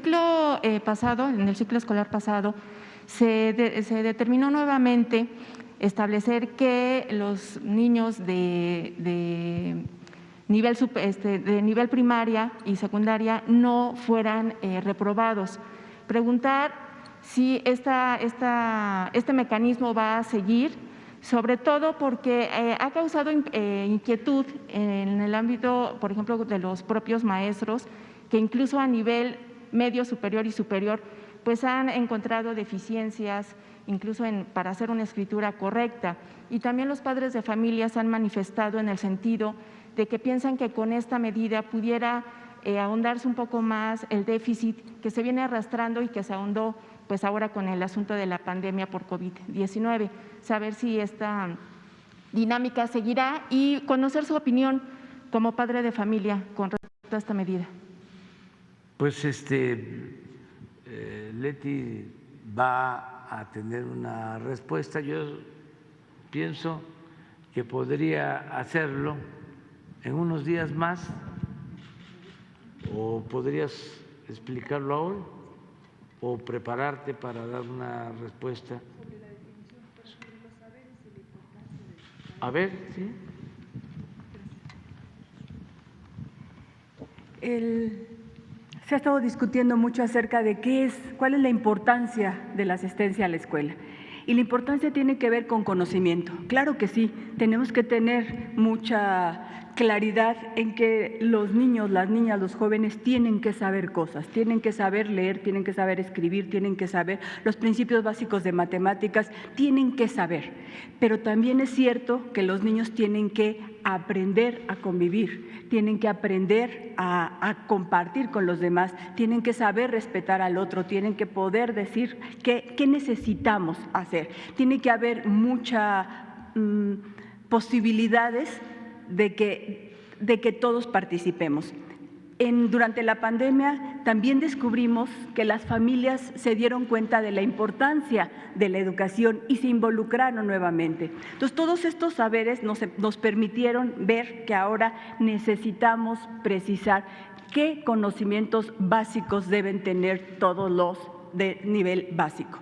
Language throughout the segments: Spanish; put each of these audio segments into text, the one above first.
ciclo pasado, en el ciclo escolar pasado, se determinó nuevamente establecer que los niños de nivel primaria y secundaria no fueran reprobados. Preguntar si este mecanismo va a seguir, sobre todo porque ha causado inquietud en el ámbito, por ejemplo, de los propios maestros, que incluso a nivel medio, superior y superior, pues han encontrado deficiencias, incluso para hacer una escritura correcta. Y también los padres de familias han manifestado en el sentido de que piensan que con esta medida pudiera ahondarse un poco más el déficit que se viene arrastrando y que se ahondó pues ahora con el asunto de la pandemia por COVID-19. Saber si esta dinámica seguirá y conocer su opinión como padre de familia con respecto a esta medida. Pues Leti va a tener una respuesta. Yo pienso que podría hacerlo en unos días más, o podrías explicarlo hoy o prepararte para dar una respuesta. A ver, sí. Se ha estado discutiendo mucho acerca de cuál es la importancia de la asistencia a la escuela. Y la importancia tiene que ver con conocimiento. Claro que sí, tenemos que tener mucha claridad en que los niños, las niñas, los jóvenes tienen que saber cosas, tienen que saber leer, tienen que saber escribir, tienen que saber los principios básicos de matemáticas, tienen que saber. Pero también es cierto que los niños tienen que aprender a convivir, tienen que aprender a compartir con los demás, tienen que saber respetar al otro, tienen que poder decir qué necesitamos hacer. Tiene que haber muchas posibilidades de que todos participemos. Durante la pandemia también descubrimos que las familias se dieron cuenta de la importancia de la educación y se involucraron nuevamente. Entonces, todos estos saberes nos permitieron ver que ahora necesitamos precisar qué conocimientos básicos deben tener todos los de nivel básico.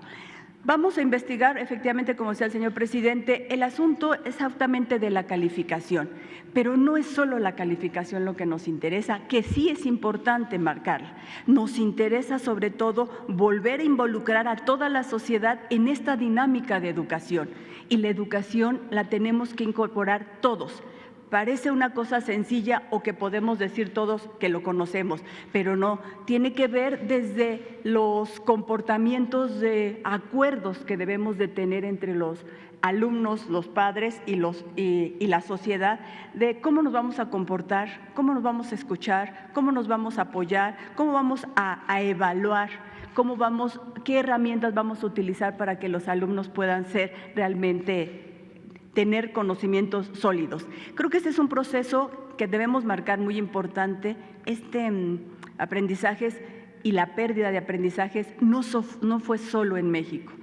Vamos a investigar, efectivamente, como decía el señor presidente, el asunto exactamente de la calificación, pero no es solo la calificación lo que nos interesa, que sí es importante marcarla. Nos interesa sobre todo volver a involucrar a toda la sociedad en esta dinámica de educación, y la educación la tenemos que incorporar todos. Parece una cosa sencilla o que podemos decir todos que lo conocemos, pero no, tiene que ver desde los comportamientos de acuerdos que debemos de tener entre los alumnos, los padres y la sociedad, de cómo nos vamos a comportar, cómo nos vamos a escuchar, cómo nos vamos a apoyar, cómo vamos a evaluar, qué herramientas vamos a utilizar para que los alumnos puedan ser realmente tener conocimientos sólidos. Creo que este es un proceso que debemos marcar muy importante. Aprendizajes y la pérdida de aprendizajes no fue solo en México.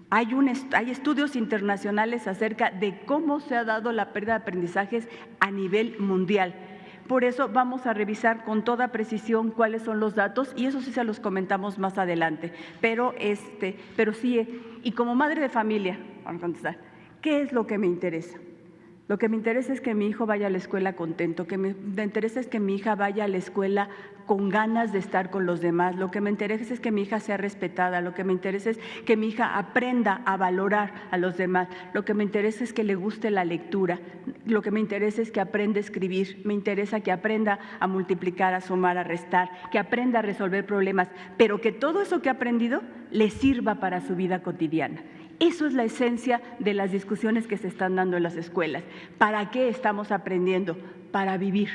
Hay estudios internacionales acerca de cómo se ha dado la pérdida de aprendizajes a nivel mundial. Por eso vamos a revisar con toda precisión cuáles son los datos, y eso sí se los comentamos más adelante. Pero sí, y como madre de familia, vamos a contestar, ¿qué es lo que me interesa? Lo que me interesa es que mi hijo vaya a la escuela contento, que me interesa es que mi hija vaya a la escuela con ganas de estar con los demás, lo que me interesa es que mi hija sea respetada, lo que me interesa es que mi hija aprenda a valorar a los demás, lo que me interesa es que le guste la lectura, lo que me interesa es que aprenda a escribir, me interesa que aprenda a multiplicar, a sumar, a restar, que aprenda a resolver problemas, pero que todo eso que ha aprendido le sirva para su vida cotidiana. Eso es la esencia de las discusiones que se están dando en las escuelas. ¿Para qué estamos aprendiendo? Para vivir,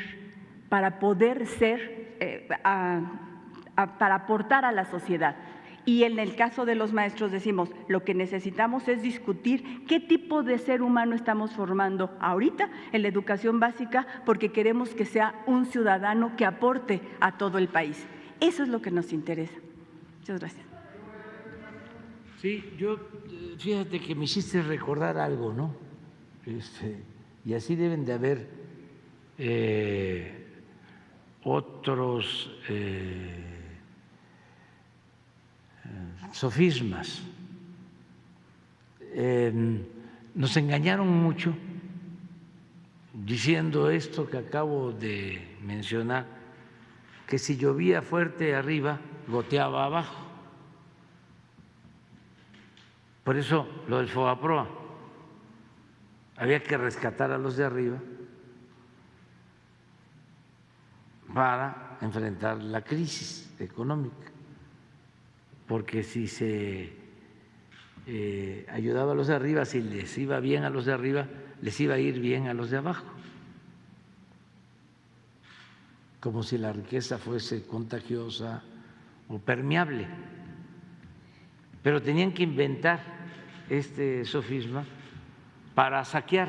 para poder ser, para aportar a la sociedad. Y en el caso de los maestros decimos, lo que necesitamos es discutir qué tipo de ser humano estamos formando ahorita en la educación básica, porque queremos que sea un ciudadano que aporte a todo el país. Eso es lo que nos interesa. Muchas gracias. Sí, fíjate que me hiciste recordar algo, ¿no? Y así deben de haber otros sofismas. Nos engañaron mucho diciendo esto que acabo de mencionar, que si llovía fuerte arriba, goteaba abajo. Por eso lo del FOBAPROA, había que rescatar a los de arriba para enfrentar la crisis económica, porque si se ayudaba a los de arriba, si les iba bien a los de arriba, les iba a ir bien a los de abajo, como si la riqueza fuese contagiosa o permeable. Pero tenían que inventar este sofisma para saquear.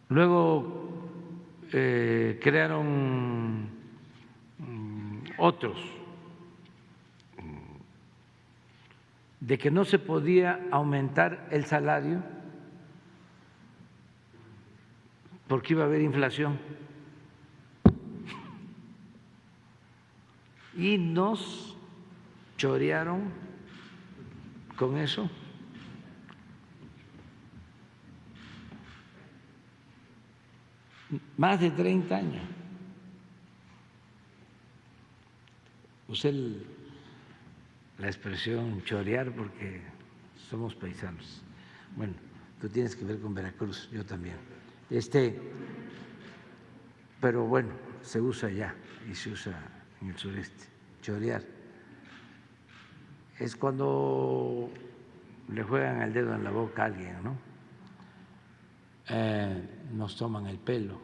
Luego crearon otros de que no se podía aumentar el salario porque iba a haber inflación. Y nos chorearon con eso. Más de 30 años. Usé la expresión chorear porque somos paisanos. Bueno, tú tienes que ver con Veracruz, yo también. Pero bueno, se usa allá y se usa en el sureste, chorear. Es cuando le juegan el dedo en la boca a alguien, ¿no? Nos toman el pelo.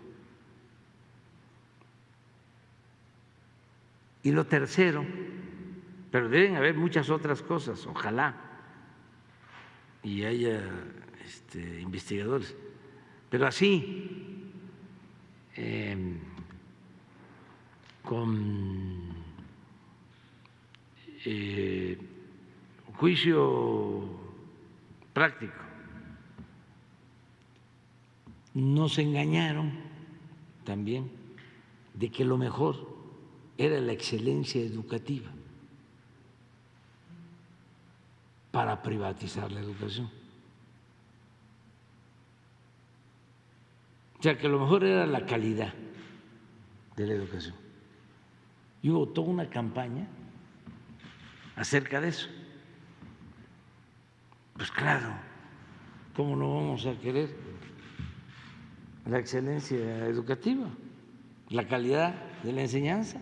Y lo tercero, pero deben haber muchas otras cosas, ojalá, y haya investigadores, pero así, con juicio práctico. Nos engañaron también de que lo mejor era la excelencia educativa para privatizar la educación. O sea, que lo mejor era la calidad de la educación. Y hubo toda una campaña acerca de eso. Pues claro, ¿cómo no vamos a querer la excelencia educativa, la calidad de la enseñanza?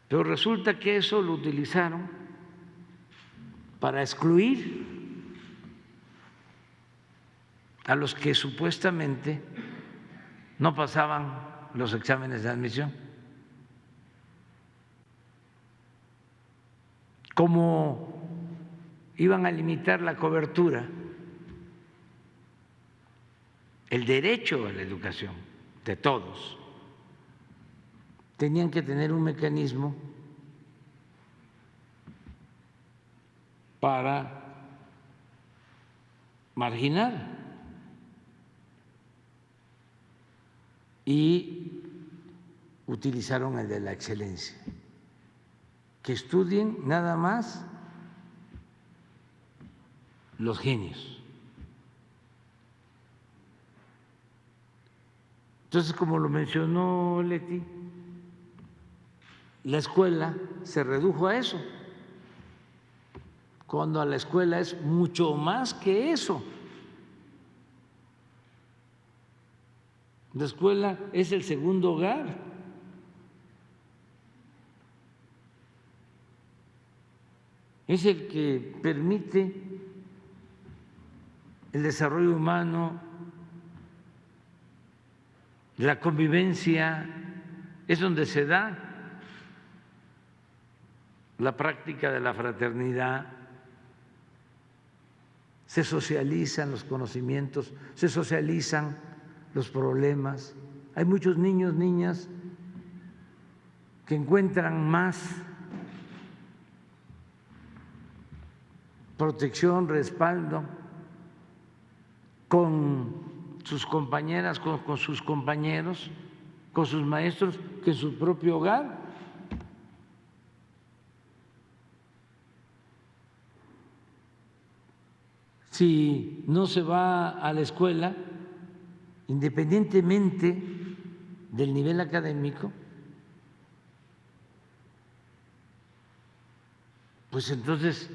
Pero resulta que eso lo utilizaron para excluir a los que supuestamente no pasaban los exámenes de admisión. Como iban a limitar la cobertura, el derecho a la educación de todos, tenían que tener un mecanismo para marginar y utilizaron el de la excelencia, que estudien nada más los genios. Entonces, como lo mencionó Leti, la escuela se redujo a eso, cuando a la escuela es mucho más que eso. La escuela es el segundo hogar. Es el que permite el desarrollo humano, la convivencia, es donde se da la práctica de la fraternidad, se socializan los conocimientos, se socializan los problemas. Hay muchos niños, niñas que encuentran más protección, respaldo con sus compañeras, con sus compañeros, con sus maestros que en su propio hogar. Si no se va a la escuela, independientemente del nivel académico, pues entonces,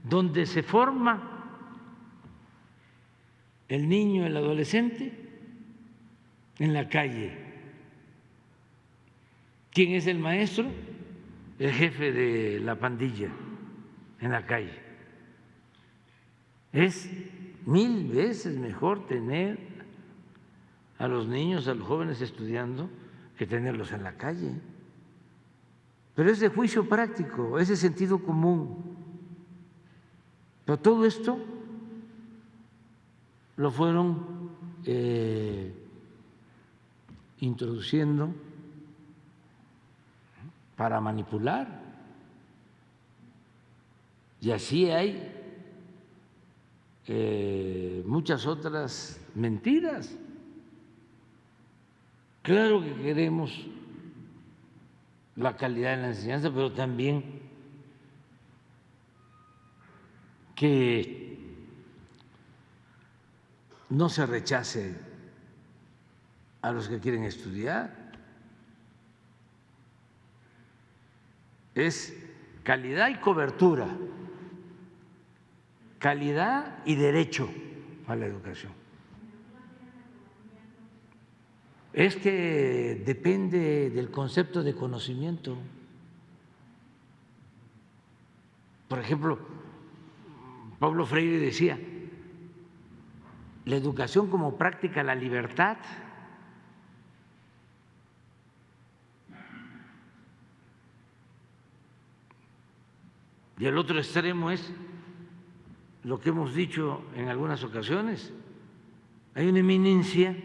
¿dónde se forma el niño, el adolescente? En la calle. ¿Quién es el maestro? El jefe de la pandilla en la calle. Es 1000 veces mejor tener a los niños, a los jóvenes estudiando que tenerlos en la calle. Pero es de juicio práctico, es de sentido común. Pero todo esto lo fueron introduciendo para manipular. Y así hay muchas otras mentiras. Claro que queremos la calidad de la enseñanza, pero también que no se rechace a los que quieren estudiar. Es calidad y cobertura, calidad y derecho a la educación. Es que depende del concepto de conocimiento. Por ejemplo, Paulo Freire decía, la educación como práctica la libertad. Y el otro extremo es lo que hemos dicho en algunas ocasiones. Hay una eminencia,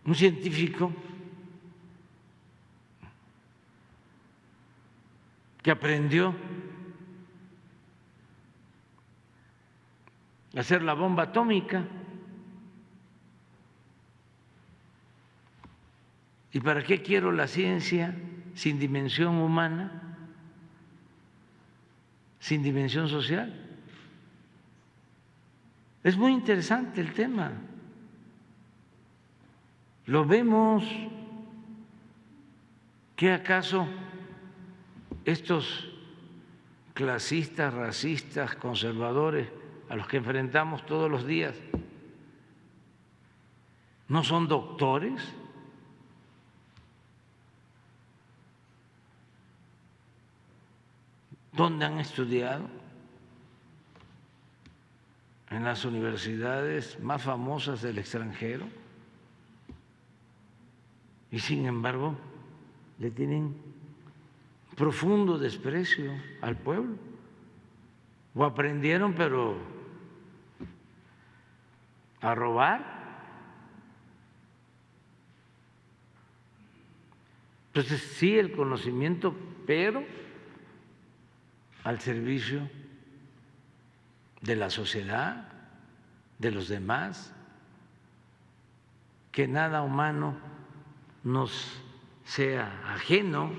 un científico que aprendió a hacer la bomba atómica. ¿Y para qué quiero la ciencia sin dimensión humana, sin dimensión social? Es muy interesante el tema. Lo vemos. ¿Qué acaso estos clasistas, racistas, conservadores a los que enfrentamos todos los días no son doctores? ¿Dónde han estudiado? En las universidades más famosas del extranjero. Y sin embargo, le tienen profundo desprecio al pueblo. O aprendieron, pero a robar. Entonces, sí, el conocimiento, pero al servicio de la sociedad, de los demás, que nada humano nos sea ajeno.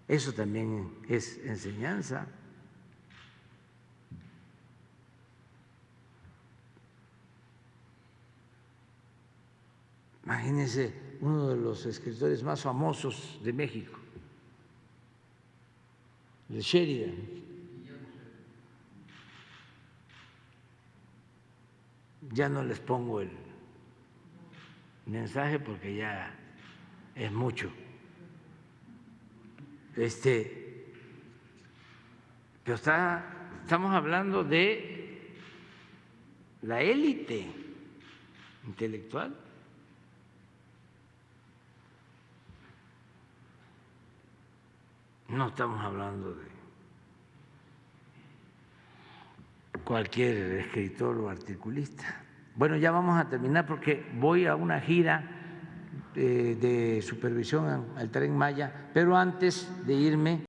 Eso también es enseñanza. Imagínense uno de los escritores más famosos de México, de Sheridan. Ya no les pongo el mensaje porque ya es mucho. Pero estamos hablando de la élite intelectual. No estamos hablando de cualquier escritor o articulista. Bueno, ya vamos a terminar porque voy a una gira de supervisión al Tren Maya, pero antes de irme